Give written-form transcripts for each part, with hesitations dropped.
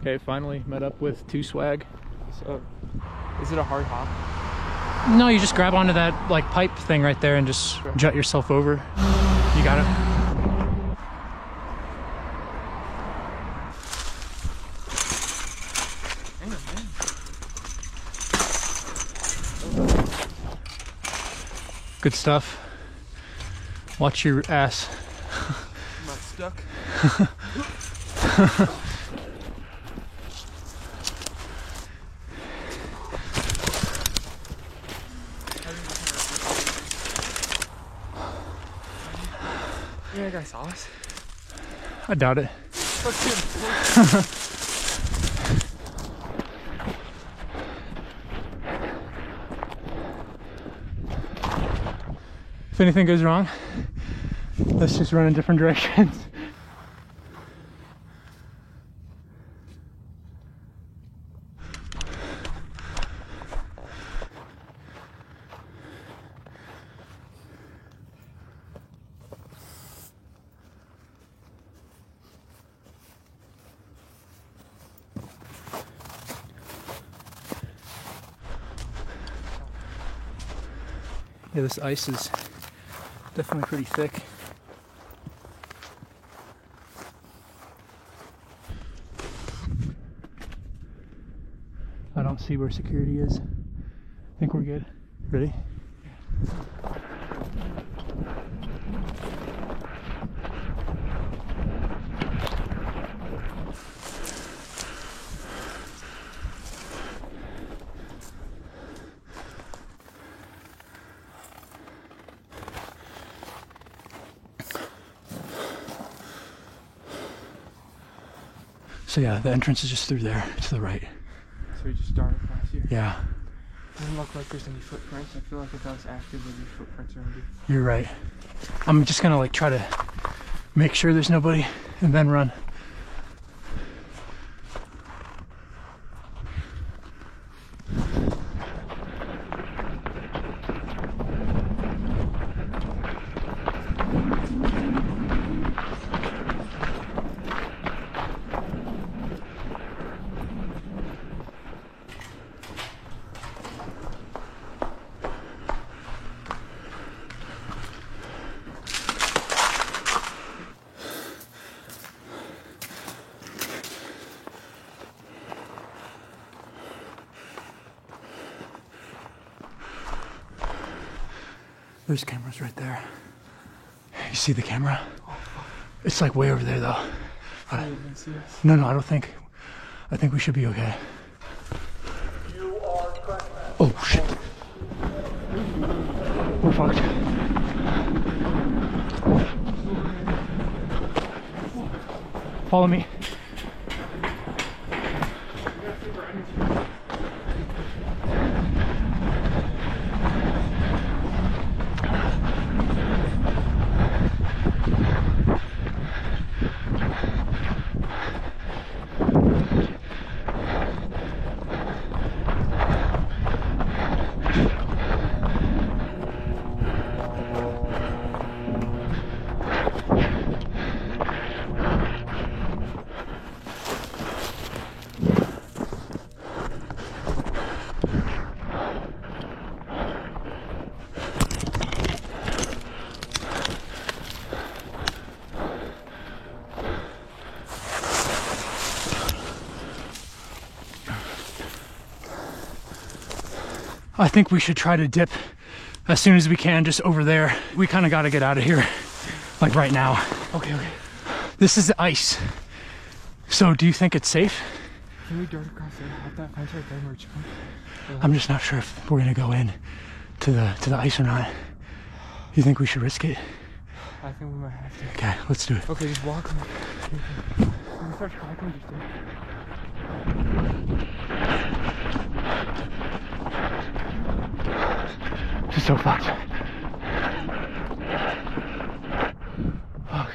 Okay, finally met up with 2 Swag. So, is it a hard hop? No, you just grab onto that like pipe thing right there and just jut yourself over. You got it. Good stuff. Watch your ass. I'm not stuck. You think that guy saw us? I doubt it. Let's do it. If anything goes wrong, let's just run in different directions. Yeah, this ice is definitely pretty thick. I don't see where security is. I think we're good. Ready? So yeah, the entrance is just through there, to the right. So we just dart across here. Yeah, Doesn't look like there's any footprints. I feel like if that was active, there'd be footprints around here. you're right. I'm just gonna like try to make sure there's nobody and then run. There's cameras right there. You see the camera? It's like way over there though. No, I don't think. I think we should be okay. Oh shit. We're fucked. Follow me. I think we should try to dip as soon as we can, just over there. We kind of got to get out of here, like right now. Okay. This is the ice. So do you think it's safe? Can we dart across there? Have that fence right there where it's from? I'm just not sure if we're gonna go in to the ice or not. You think we should risk it? I think we might have to. Okay, let's do it. Okay, just walk. When we start tracking, just do it. This is so fucked. Fuck.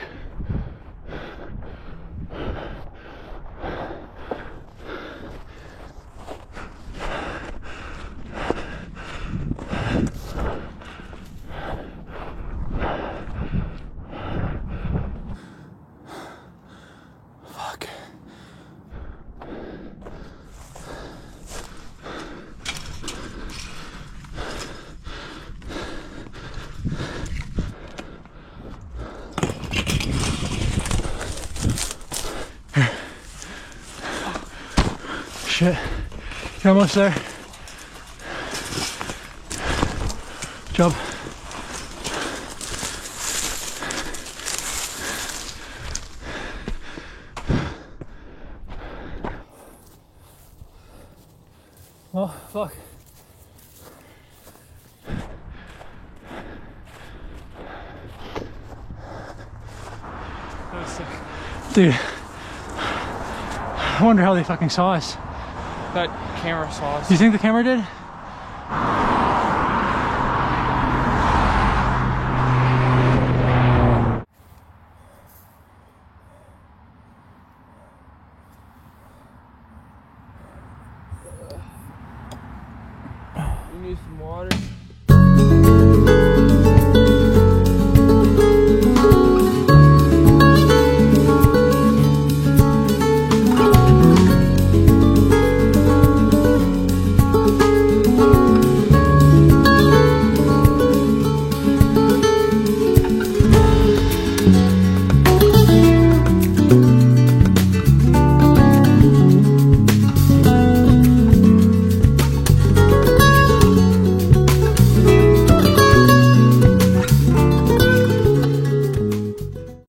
Fuck. shit. You're almost there. Jump. Oh, fuck. That was sick. Dude. I wonder how they fucking saw us. That camera saw us. Do you think the camera did? You need some water?